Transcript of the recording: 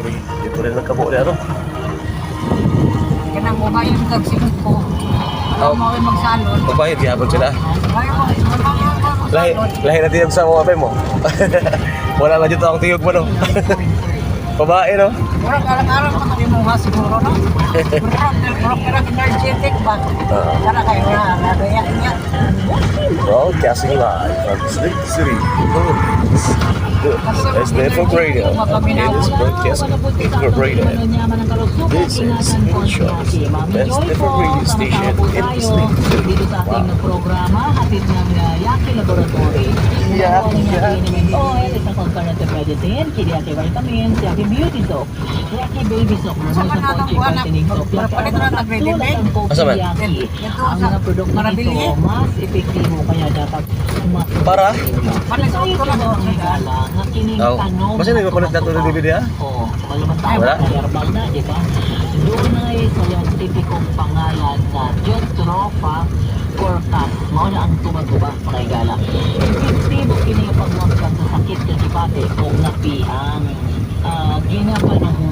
Dito rin nagkabo niya, no? Kanang mo ba yung tagsigod ko? Oh. Mo rin magsalon. Babayad, yabag sila. Lahi. Lahi na tiyog sa mga pay mo. Wala na dito ang tiyog mo, no? Babae, no? Murag alang-alang pa kami mo ha siguro, no? Murag energetic ba? Para kayo na, nadaya niya. Broadcasting live from Slick City, Philippines. This is Network Radio. It is Broadcast Incorporated. This is Moonshots, best network radio station in Slick City. Dito sa ating programa, hatid ng Yaki Laboratory. Oil, isang alternative medicine, Yaki Vitamins, Yaki Beauty Soap, Yaki Baby Soap, Sa mananang buwan na, palit na nag-ready-made. Asa man? Ang mga produkto nito, mas epektibo kaya dapat Para? Palit sa ito na doon. Oh. Masih may makulit na ito ng DVD, ha? Oo. Kalimantan, Wala? herbal na, di ba? Doon na sa scientificong pangalan na Jostrofa Corcas. Mao na ang tumagubang pakigala. Epektibo kini pagwagkan sa sakit sa dibate o napihang.